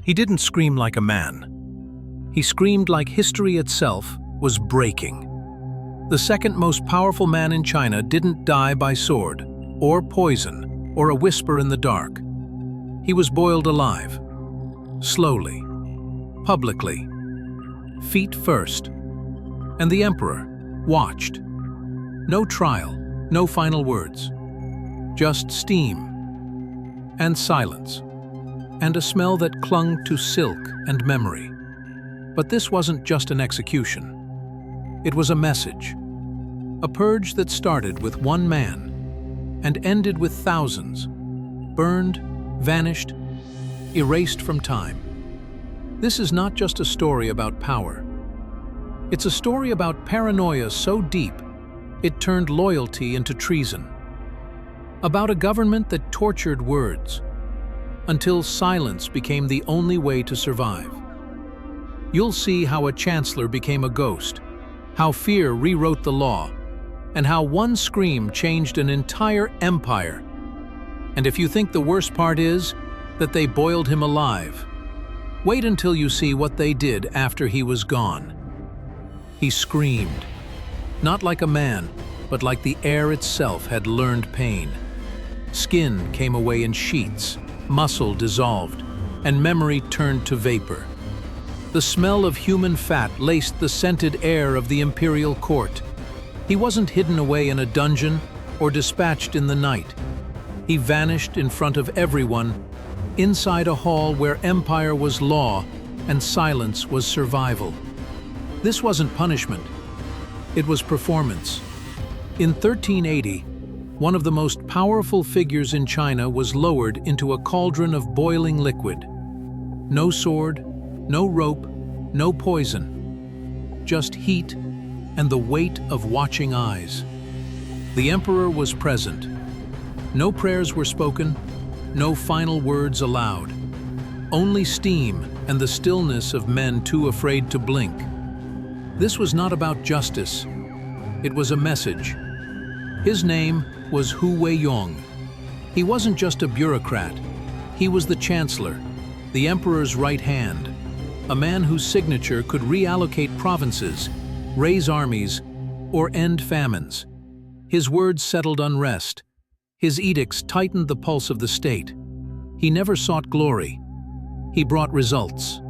He didn't scream like a man. He screamed like history itself was breaking. The second most powerful man in China didn't die by sword, or poison, or a whisper in the dark. He was boiled alive, slowly, publicly, feet first. And the emperor watched. No trial, no final words. Just steam, and silence, and a smell that clung to silk and memory. But this wasn't just an execution. It was a message. A purge that started with one man and ended with thousands, burned, vanished, erased from time. This is not just a story about power. It's a story about paranoia so deep it turned loyalty into treason. About a government that tortured words until silence became the only way to survive. You'll see how a chancellor became a ghost, how fear rewrote the law, and how one scream changed an entire empire. And if you think the worst part is that they boiled him alive, wait until you see what they did after he was gone. He screamed, not like a man, but like the air itself had learned pain. Skin came away in sheets, muscle dissolved, and memory turned to vapor. The smell of human fat laced the scented air of the imperial court. He wasn't hidden away in a dungeon or dispatched in the night. He vanished in front of everyone, inside a hall where empire was law and silence was survival. This wasn't punishment. It was performance. In 1380, one of the most powerful figures in China was lowered into a cauldron of boiling liquid. No sword, no rope, no poison. Just heat and the weight of watching eyes. The emperor was present. No prayers were spoken, no final words allowed. Only steam and the stillness of men too afraid to blink. This was not about justice. It was a message. His name was Hu Weiyong. He wasn't just a bureaucrat. He was the chancellor, the emperor's right hand, a man whose signature could reallocate provinces, raise armies, or end famines. His words settled unrest. His edicts tightened the pulse of the state. He never sought glory. He brought results.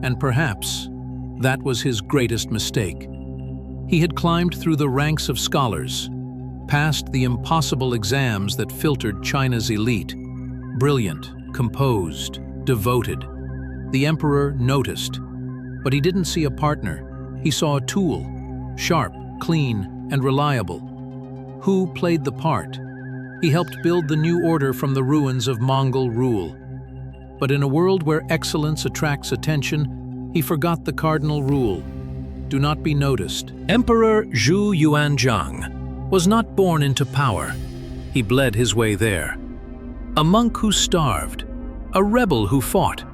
And perhaps that was his greatest mistake. He had climbed through the ranks of scholars, passed the impossible exams that filtered China's elite. Brilliant, composed, devoted. The emperor noticed, but he didn't see a partner. He saw a tool, sharp, clean, and reliable. Hu played the part. He helped build the new order from the ruins of Mongol rule. But in a world where excellence attracts attention, he forgot the cardinal rule: do not be noticed. Emperor Zhu Yuanzhang was not born into power. He bled his way there. A monk who starved, a rebel who fought,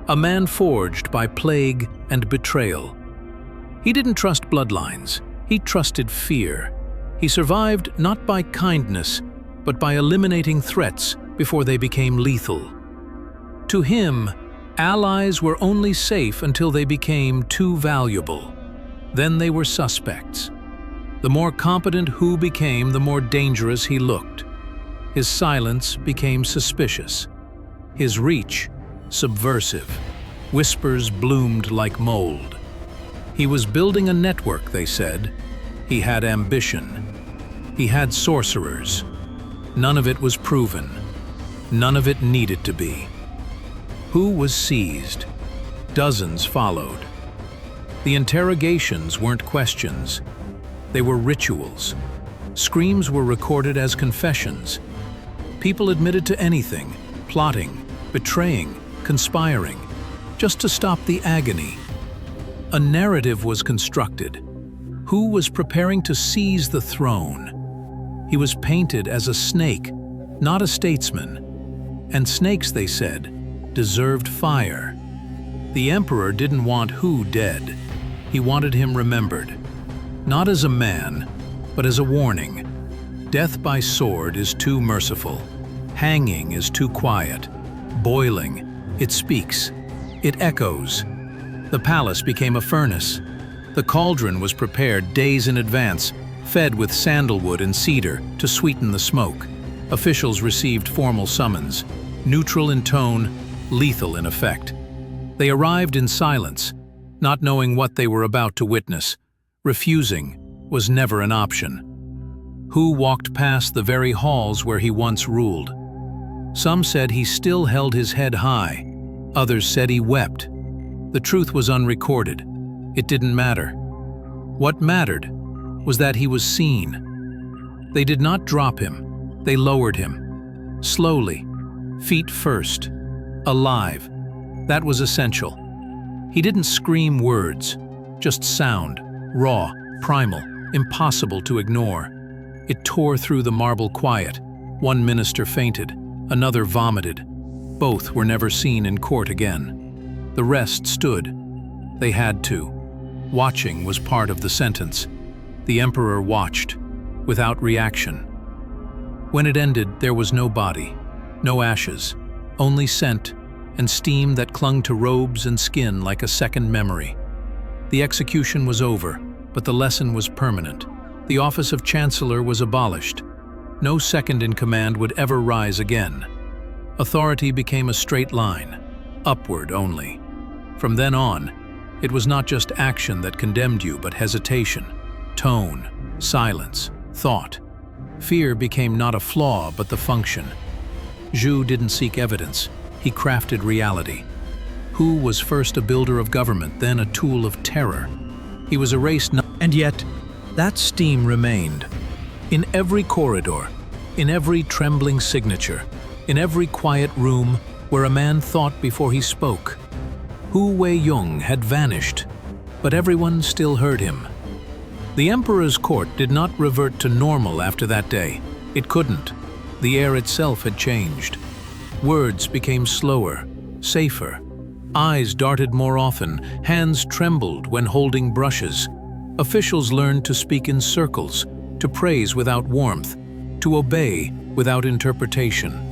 a man forged by plague and betrayal. He didn't trust bloodlines, he trusted fear. He survived not by kindness, but by eliminating threats before they became lethal. To him, allies were only safe until they became too valuable. Then they were suspects. The more competent Hu became, the more dangerous he looked. His silence became suspicious. His reach, subversive. Whispers bloomed like mold. He was building a network, they said. He had ambition. He had sorcerers. None of it was proven. None of it needed to be. Hu was seized. Dozens followed. The interrogations weren't questions. They were rituals. Screams were recorded as confessions. People admitted to anything, plotting, betraying, conspiring, just to stop the agony. A narrative was constructed. Hu was preparing to seize the throne. He was painted as a snake, not a statesman. And snakes, they said, deserved fire. The emperor didn't want Hu dead. He wanted him remembered. Not as a man, but as a warning. Death by sword is too merciful. Hanging is too quiet. Boiling, it speaks. It echoes. The palace became a furnace. The cauldron was prepared days in advance, fed with sandalwood and cedar to sweeten the smoke. Officials received formal summons, neutral in tone, lethal in effect. They arrived in silence, not knowing what they were about to witness. Refusing was never an option. Hu walked past the very halls where he once ruled. Some said he still held his head high. Others said he wept. The truth was unrecorded. It didn't matter. What mattered was that he was seen. They did not drop him. They lowered him. Slowly, feet first, alive. That was essential. He didn't scream words, just sound, raw, primal, impossible to ignore. It tore through the marble quiet. One minister fainted, another vomited. Both were never seen in court again. The rest stood. They had to. Watching was part of the sentence. The emperor watched, without reaction. When it ended, there was no body, no ashes, only scent and steam that clung to robes and skin like a second memory. The execution was over, but the lesson was permanent. The office of chancellor was abolished. No second in command would ever rise again. Authority became a straight line, upward only. From then on, it was not just action that condemned you, but hesitation, tone, silence, thought. Fear became not a flaw, but the function. Zhu didn't seek evidence. He crafted reality. Hu was first a builder of government, then a tool of terror. He was erased, and yet that steam remained. In every corridor, in every trembling signature, in every quiet room where a man thought before he spoke. Hu Weiyong had vanished, but everyone still heard him. The emperor's court did not revert to normal after that day. It couldn't. The air itself had changed. Words became slower, safer. Eyes darted more often, hands trembled when holding brushes. Officials learned to speak in circles, to praise without warmth, to obey without interpretation.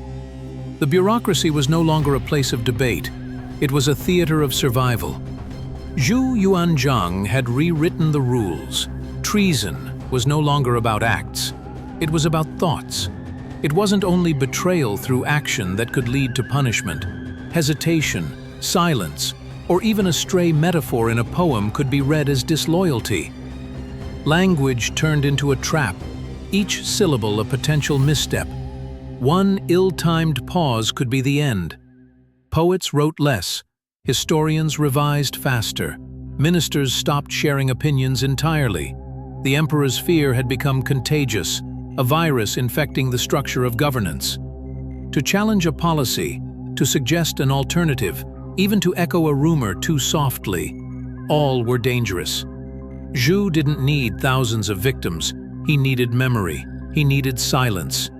The bureaucracy was no longer a place of debate. It was a theater of survival. Zhu Yuanzhang had rewritten the rules. Treason was no longer about acts. It was about thoughts. It wasn't only betrayal through action that could lead to punishment. Hesitation, silence, or even a stray metaphor in a poem could be read as disloyalty. Language turned into a trap, each syllable a potential misstep. One ill-timed pause could be the end. Poets wrote less, historians revised faster, ministers stopped sharing opinions entirely. The emperor's fear had become contagious, a virus infecting the structure of governance. To challenge a policy, to suggest an alternative, even to echo a rumor too softly, all were dangerous. Zhu didn't need thousands of victims. He needed memory. He needed silence.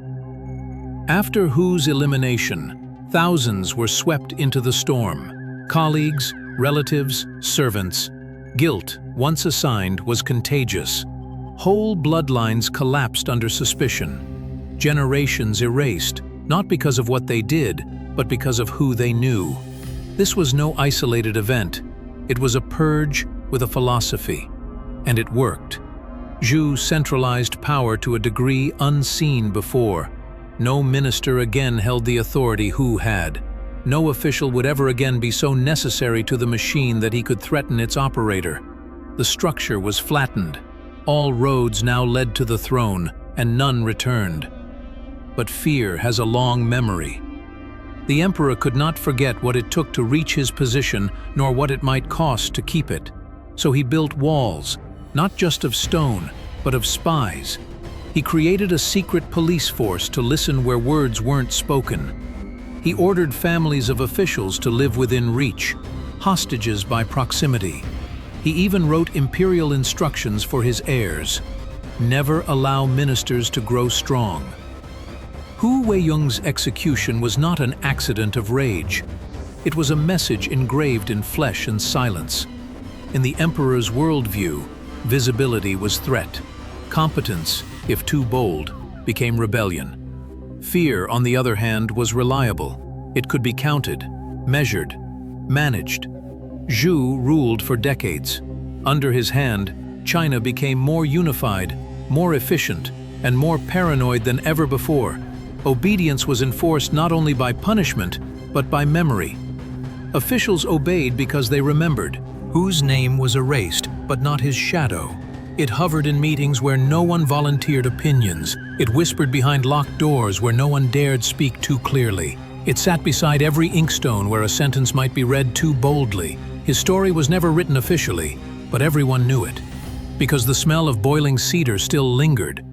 After Hu's elimination, thousands were swept into the storm. Colleagues, relatives, servants. Guilt, once assigned, was contagious. Whole bloodlines collapsed under suspicion. Generations erased, not because of what they did, but because of who they knew. This was no isolated event. It was a purge with a philosophy. And it worked. Zhu centralized power to a degree unseen before. No minister again held the authority Hu had. No official would ever again be so necessary to the machine that he could threaten its operator. The structure was flattened. All roads now led to the throne, and none returned. But fear has a long memory. The emperor could not forget what it took to reach his position, nor what it might cost to keep it. So he built walls, not just of stone, but of spies. He created a secret police force to listen where words weren't spoken. He ordered families of officials to live within reach, hostages by proximity. He even wrote imperial instructions for his heirs. Never allow ministers to grow strong. Hu Weiyong's execution was not an accident of rage. It was a message engraved in flesh and silence. In the emperor's worldview, visibility was threat. Competence, if too bold, became rebellion. Fear, on the other hand, was reliable. It could be counted, measured. managed. Zhu ruled for decades. Under his hand, China became more unified, more efficient, and more paranoid than ever before. Obedience was enforced not only by punishment, but by memory. Officials obeyed because they remembered. Hu's name was erased, but not his shadow. It hovered in meetings where no one volunteered opinions. It whispered behind locked doors where no one dared speak too clearly. It sat beside every inkstone where a sentence might be read too boldly. His story was never written officially, but everyone knew it, because the smell of boiling cedar still lingered,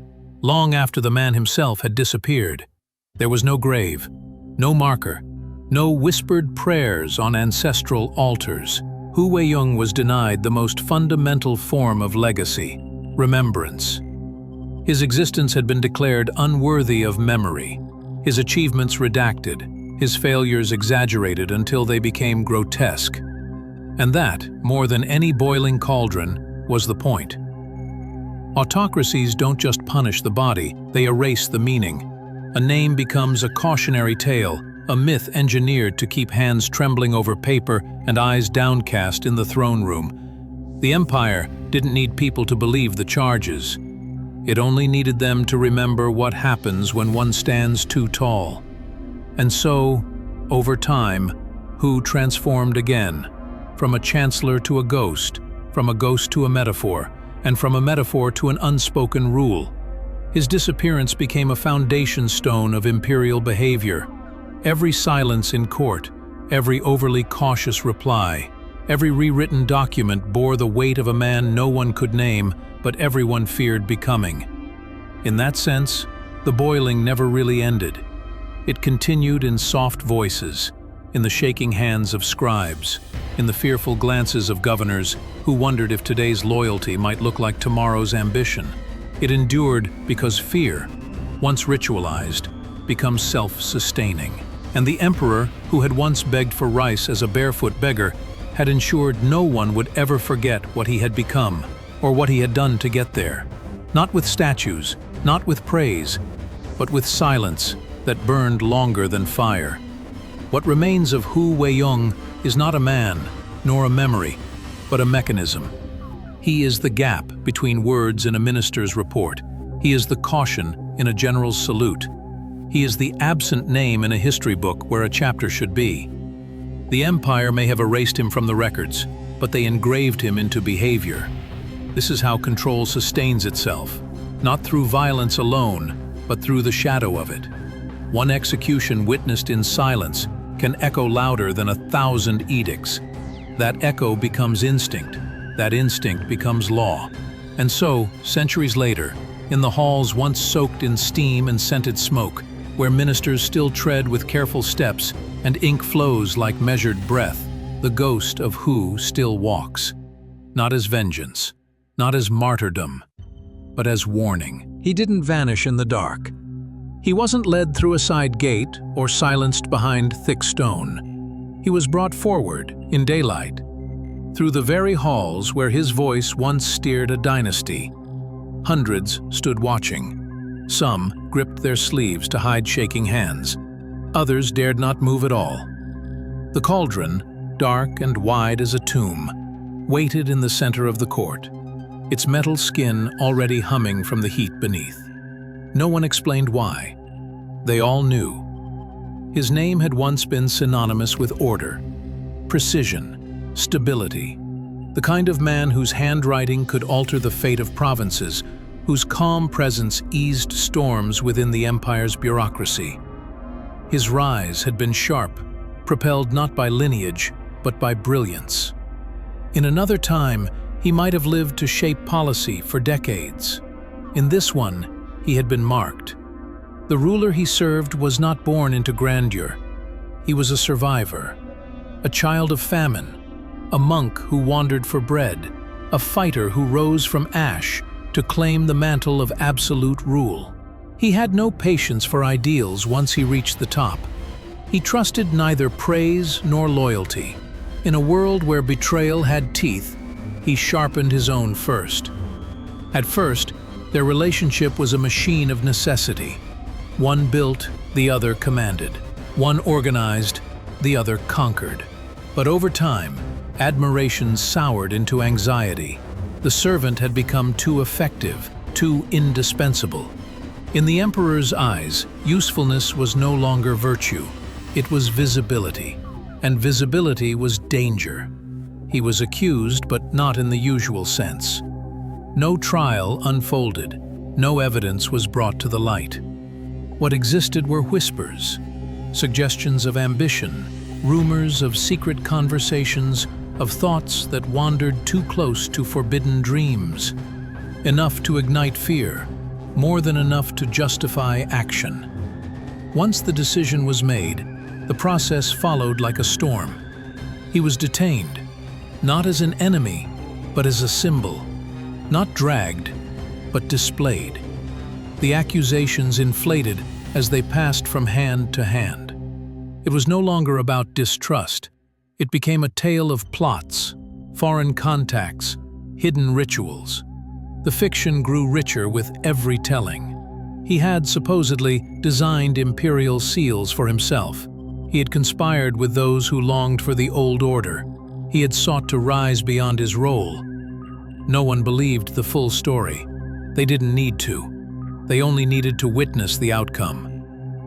long after the man himself had disappeared. There was no grave, no marker, no whispered prayers on ancestral altars. Hu Weiyong was denied the most fundamental form of legacy, remembrance. His existence had been declared unworthy of memory, his achievements redacted, his failures exaggerated until they became grotesque. And that, more than any boiling cauldron, was the point. Autocracies don't just punish the body, they erase the meaning. A name becomes a cautionary tale, a myth engineered to keep hands trembling over paper and eyes downcast in the throne room. The empire didn't need people to believe the charges. It only needed them to remember what happens when one stands too tall. And so, over time, Hu transformed again, from a chancellor to a ghost, from a ghost to a metaphor, and from a metaphor to an unspoken rule. His disappearance became a foundation stone of imperial behavior. Every silence in court, every overly cautious reply, every rewritten document bore the weight of a man no one could name, but everyone feared becoming. In that sense, the boiling never really ended. It continued in soft voices, in the shaking hands of scribes, in the fearful glances of governors who wondered if today's loyalty might look like tomorrow's ambition. It endured because fear, once ritualized, becomes self-sustaining. And the emperor, who had once begged for rice as a barefoot beggar, had ensured no one would ever forget what he had become, or what he had done to get there. Not with statues, not with praise, but with silence that burned longer than fire. What remains of Hu Weiyong is not a man, nor a memory, but a mechanism. He is the gap between words in a minister's report. He is the caution in a general's salute. He is the absent name in a history book where a chapter should be. The empire may have erased him from the records, but they engraved him into behavior. This is how control sustains itself, not through violence alone, but through the shadow of it. One execution witnessed in silence can echo louder than 1,000 edicts. That echo becomes instinct. That instinct becomes law. And so, centuries later, in the halls once soaked in steam and scented smoke, where ministers still tread with careful steps and ink flows like measured breath, the ghost of Hu still walks. Not as vengeance, not as martyrdom, but as warning. He didn't vanish in the dark. He wasn't led through a side gate or silenced behind thick stone. He was brought forward in daylight, through the very halls where his voice once steered a dynasty. Hundreds stood watching. Some gripped their sleeves to hide shaking hands. Others dared not move at all. The cauldron, dark and wide as a tomb, waited in the center of the court, its metal skin already humming from the heat beneath. No one explained why. They all knew. His name had once been synonymous with order, precision, stability, the kind of man whose handwriting could alter the fate of provinces, whose calm presence eased storms within the empire's bureaucracy. His rise had been sharp, propelled not by lineage, but by brilliance. In another time, he might have lived to shape policy for decades. In this one, he had been marked. The ruler he served was not born into grandeur. He was a survivor, a child of famine, a monk who wandered for bread, a fighter who rose from ash to claim the mantle of absolute rule. He had no patience for ideals once he reached the top. He trusted neither praise nor loyalty. In a world where betrayal had teeth, he sharpened his own first. At first, their relationship was a machine of necessity. One built, the other commanded. One organized, the other conquered. But over time, admiration soured into anxiety. The servant had become too effective, too indispensable. In the emperor's eyes, usefulness was no longer virtue. It was visibility, and visibility was danger. He was accused, but not in the usual sense. No trial unfolded, no evidence was brought to the light. What existed were whispers, suggestions of ambition, rumors of secret conversations, of thoughts that wandered too close to forbidden dreams. Enough to ignite fear, more than enough to justify action. Once the decision was made, the process followed like a storm. He was detained, not as an enemy, but as a symbol. Not dragged, but displayed. The accusations inflated as they passed from hand to hand. It was no longer about distrust. It became a tale of plots, foreign contacts, hidden rituals. The fiction grew richer with every telling. He had supposedly designed imperial seals for himself. He had conspired with those who longed for the old order. He had sought to rise beyond his role. No one believed the full story. They didn't need to. They only needed to witness the outcome.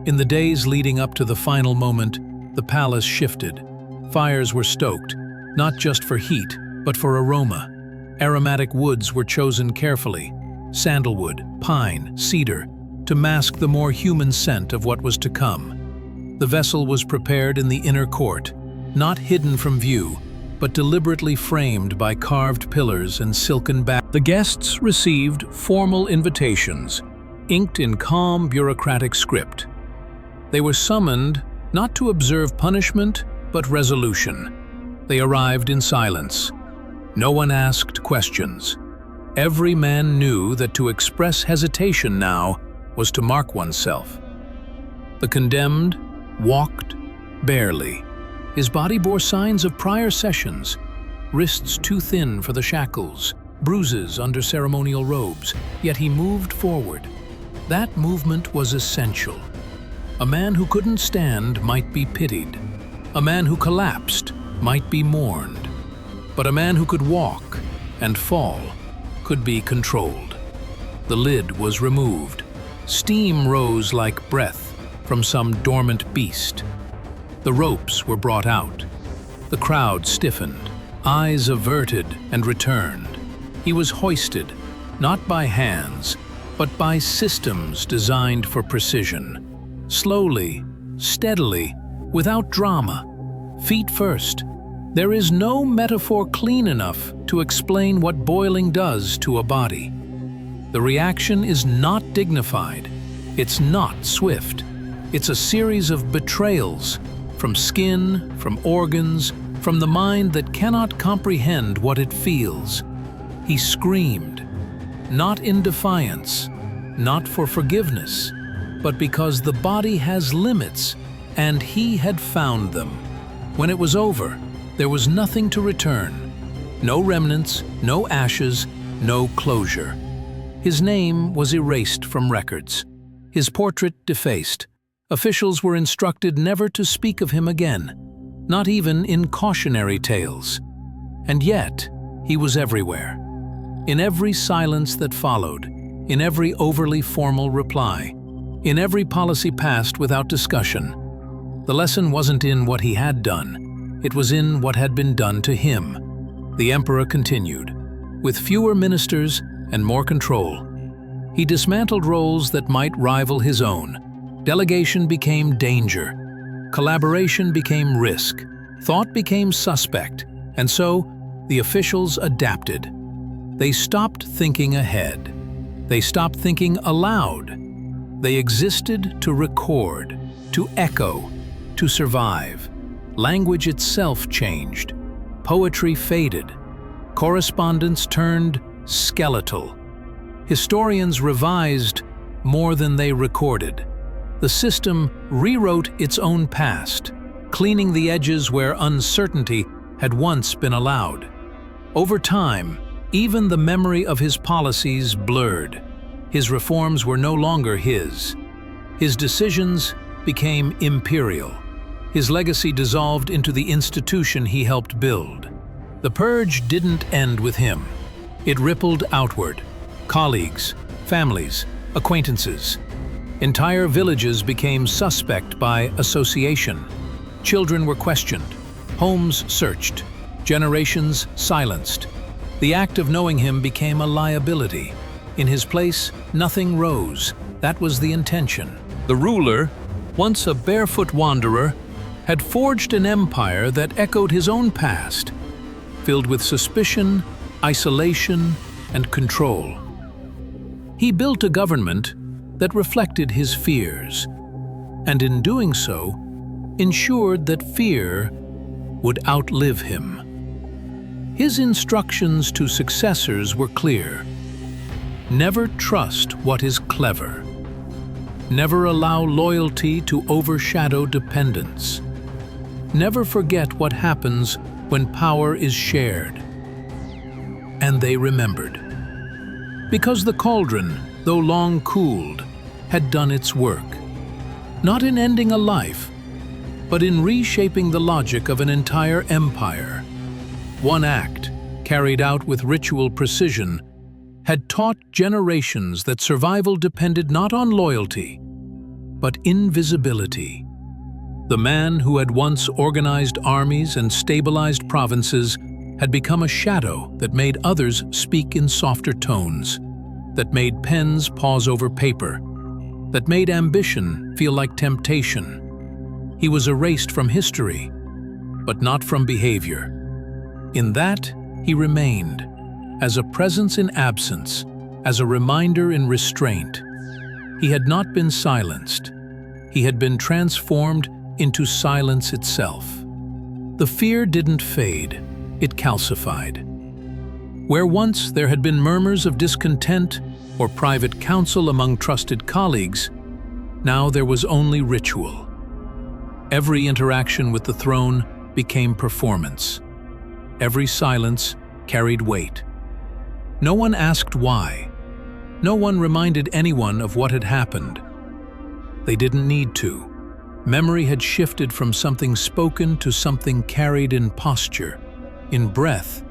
In the days leading up to the final moment, the palace shifted. Fires were stoked, not just for heat, but for aroma. Aromatic woods were chosen carefully, sandalwood, pine, cedar, to mask the more human scent of what was to come. The vessel was prepared in the inner court, not hidden from view, but deliberately framed by carved pillars and silken baskets. The guests received formal invitations, inked in calm bureaucratic script. They were summoned not to observe punishment, but resolution. They arrived in silence. No one asked questions. Every man knew that to express hesitation now was to mark oneself. The condemned walked barely. His body bore signs of prior sessions, wrists too thin for the shackles, bruises under ceremonial robes, yet he moved forward. That movement was essential. A man who couldn't stand might be pitied. A man who collapsed might be mourned. But a man who could walk and fall could be controlled. The lid was removed. Steam rose like breath from some dormant beast. The ropes were brought out. The crowd stiffened, eyes averted and returned. He was hoisted, not by hands, but by systems designed for precision. Slowly, steadily, without drama, feet first. There is no metaphor clean enough to explain what boiling does to a body. The reaction is not dignified. It's not swift. It's a series of betrayals, from skin, from organs, from the mind that cannot comprehend what it feels. He screamed, not in defiance, not for forgiveness, but because the body has limits, and he had found them. When it was over, there was nothing to return. No remnants, no ashes, no closure. His name was erased from records. His portrait defaced. Officials were instructed never to speak of him again, not even in cautionary tales. And yet, he was everywhere. In every silence that followed, in every overly formal reply, in every policy passed without discussion. The lesson wasn't in what he had done, it was in what had been done to him. The emperor continued. With fewer ministers and more control, he dismantled roles that might rival his own. Delegation became danger. Collaboration became risk. Thought became suspect. And so, the officials adapted. They stopped thinking ahead. They stopped thinking aloud. They existed to record, to echo, to survive. Language itself changed. Poetry faded. Correspondence turned skeletal. Historians revised more than they recorded. The system rewrote its own past, cleaning the edges where uncertainty had once been allowed. Over time, even the memory of his policies blurred. His reforms were no longer his. His decisions became imperial. His legacy dissolved into the institution he helped build. The purge didn't end with him. It rippled outward. Colleagues, families, acquaintances. Entire villages became suspect by association. Children were questioned, homes searched, generations silenced. The act of knowing him became a liability. In his place, nothing rose. That was the intention. The ruler, once a barefoot wanderer, had forged an empire that echoed his own past, filled with suspicion, isolation, and control. He built a government that reflected his fears, and in doing so, ensured that fear would outlive him. His instructions to successors were clear. Never trust what is clever. Never allow loyalty to overshadow dependence. Never forget what happens when power is shared. And they remembered. Because the cauldron, though long cooled, had done its work. Not in ending a life, but in reshaping the logic of an entire empire. One act, carried out with ritual precision, had taught generations that survival depended not on loyalty, but invisibility. The man who had once organized armies and stabilized provinces had become a shadow that made others speak in softer tones, that made pens pause over paper, that made ambition feel like temptation. He was erased from history, but not from behavior. In that, he remained, as a presence in absence, as a reminder in restraint. He had not been silenced. He had been transformed into silence itself. The fear didn't fade, it calcified. Where once there had been murmurs of discontent or private counsel among trusted colleagues, now there was only ritual. Every interaction with the throne became performance. Every silence carried weight. No one asked why. No one reminded anyone of what had happened. They didn't need to. Memory had shifted from something spoken to something carried in posture, in breath,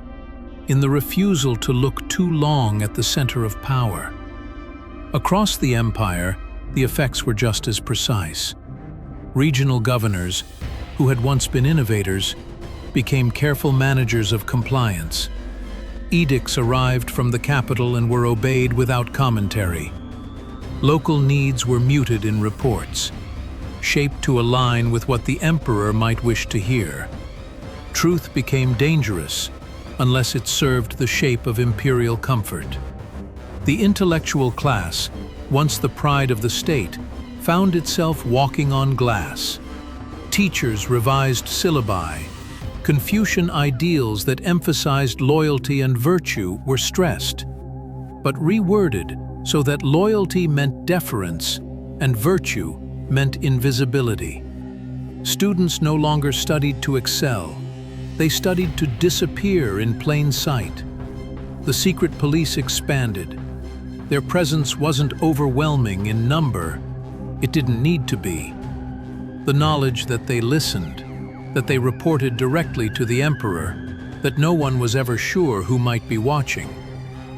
in the refusal to look too long at the center of power. Across the empire, the effects were just as precise. Regional governors, who had once been innovators, became careful managers of compliance. Edicts arrived from the capital and were obeyed without commentary. Local needs were muted in reports, shaped to align with what the emperor might wish to hear. Truth became dangerous unless it served the shape of imperial comfort. The intellectual class, once the pride of the state, found itself walking on glass. Teachers revised syllabi. Confucian ideals that emphasized loyalty and virtue were stressed, but reworded so that loyalty meant deference and virtue meant invisibility. Students no longer studied to excel. They studied to disappear in plain sight. The secret police expanded. Their presence wasn't overwhelming in number. It didn't need to be. The knowledge that they listened, that they reported directly to the emperor, that no one was ever sure who might be watching,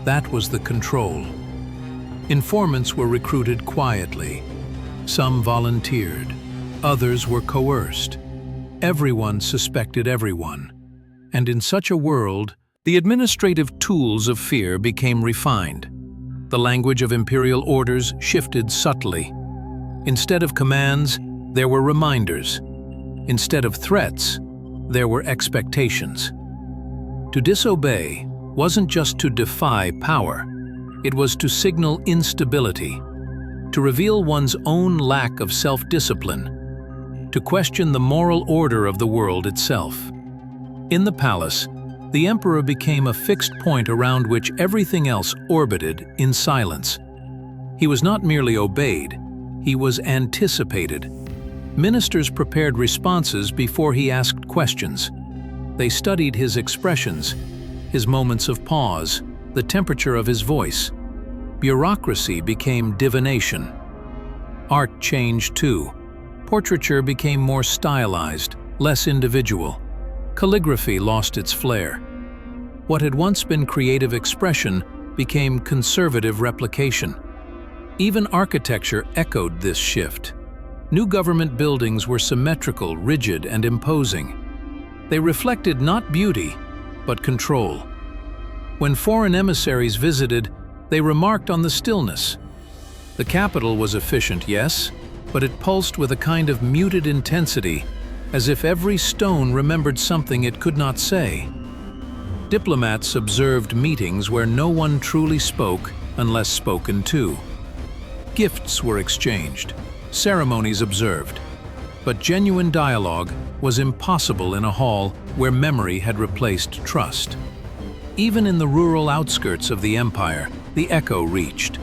that was the control. Informants were recruited quietly. Some volunteered. Others were coerced. Everyone suspected everyone. And in such a world, the administrative tools of fear became refined. The language of imperial orders shifted subtly. Instead of commands, there were reminders. Instead of threats, there were expectations. To disobey wasn't just to defy power. It was to signal instability, to reveal one's own lack of self-discipline, to question the moral order of the world itself. In the palace, the emperor became a fixed point around which everything else orbited in silence. He was not merely obeyed, he was anticipated. Ministers prepared responses before he asked questions. They studied his expressions, his moments of pause, the temperature of his voice. Bureaucracy became divination. Art changed too. Portraiture became more stylized, less individual. Calligraphy lost its flair. What had once been creative expression became conservative replication. Even architecture echoed this shift. New government buildings were symmetrical, rigid, and imposing. They reflected not beauty, but control. When foreign emissaries visited, they remarked on the stillness. The capital was efficient, yes, but it pulsed with a kind of muted intensity, as if every stone remembered something it could not say. Diplomats observed meetings where no one truly spoke unless spoken to. Gifts were exchanged, ceremonies observed, but genuine dialogue was impossible in a hall where memory had replaced trust. Even in the rural outskirts of the empire, the echo reached.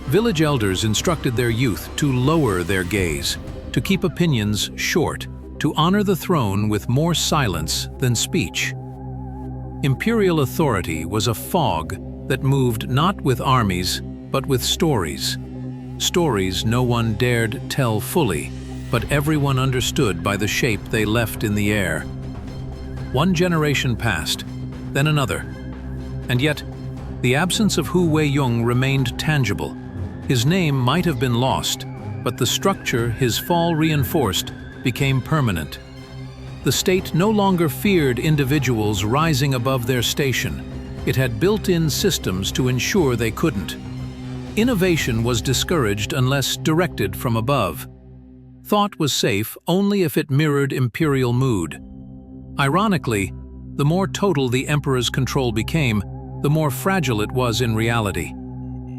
Village elders instructed their youth to lower their gaze, to keep opinions short, to honor the throne with more silence than speech. Imperial authority was a fog that moved not with armies, but with stories. Stories no one dared tell fully, but everyone understood by the shape they left in the air. One generation passed, then another. And yet, the absence of Hu Weiyong remained tangible. His name might have been lost, but the structure his fall reinforced became permanent. The state no longer feared individuals rising above their station. It had built-in systems to ensure they couldn't. Innovation was discouraged unless directed from above. Thought was safe only if it mirrored imperial mood. Ironically, the more total the emperor's control became, the more fragile it was in reality.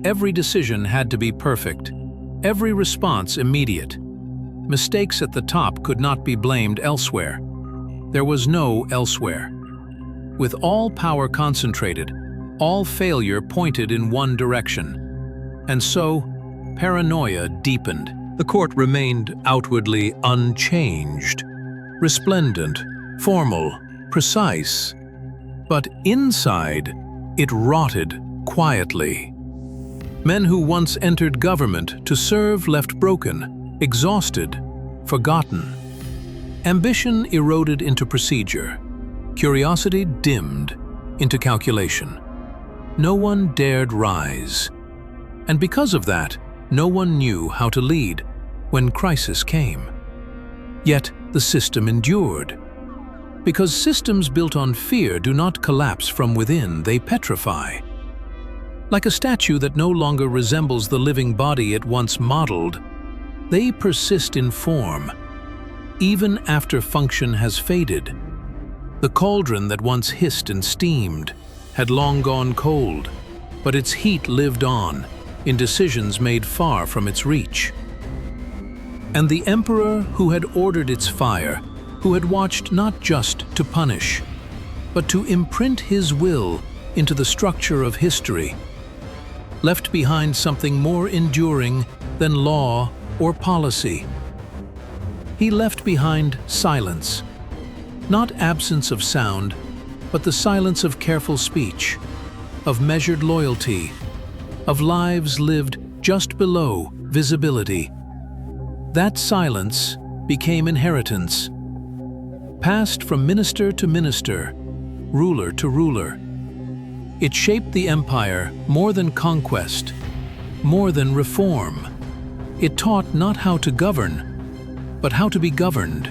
Every decision had to be perfect, every response immediate. Mistakes at the top could not be blamed elsewhere. There was no elsewhere. With all power concentrated, all failure pointed in one direction. And so, paranoia deepened. The court remained outwardly unchanged, resplendent, formal, precise. But inside, it rotted quietly. Men who once entered government to serve left broken, exhausted, forgotten. Ambition eroded into procedure. Curiosity dimmed into calculation. No one dared rise. And because of that, no one knew how to lead when crisis came. Yet the system endured. Because systems built on fear do not collapse from within, they petrify. Like a statue that no longer resembles the living body it once modeled, they persist in form, even after function has faded. The cauldron that once hissed and steamed had long gone cold, but its heat lived on, in decisions made far from its reach. And the emperor who had ordered its fire, who had watched not just to punish, but to imprint his will into the structure of history, left behind something more enduring than law or policy. He left behind silence, not absence of sound, but the silence of careful speech, of measured loyalty, of lives lived just below visibility. That silence became inheritance, passed from minister to minister, ruler to ruler. It shaped the empire more than conquest, more than reform. It taught not how to govern, but how to be governed.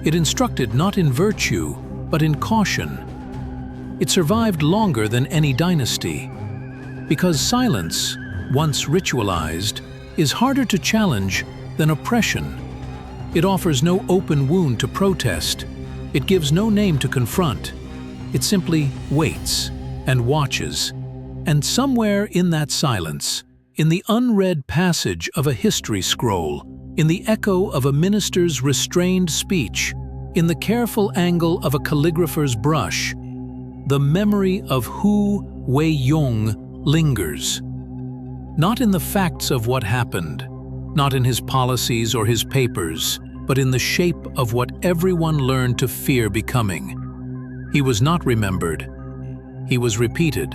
It instructed not in virtue, but in caution. It survived longer than any dynasty, because silence, once ritualized, is harder to challenge than oppression. It offers no open wound to protest. It gives no name to confront. It simply waits and watches. And somewhere in that silence, in the unread passage of a history scroll, in the echo of a minister's restrained speech, in the careful angle of a calligrapher's brush, the memory of Hu Weiyong lingers. Not in the facts of what happened, not in his policies or his papers, but in the shape of what everyone learned to fear becoming. He was not remembered, he was repeated,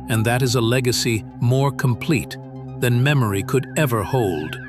and that is a legacy more complete than memory could ever hold.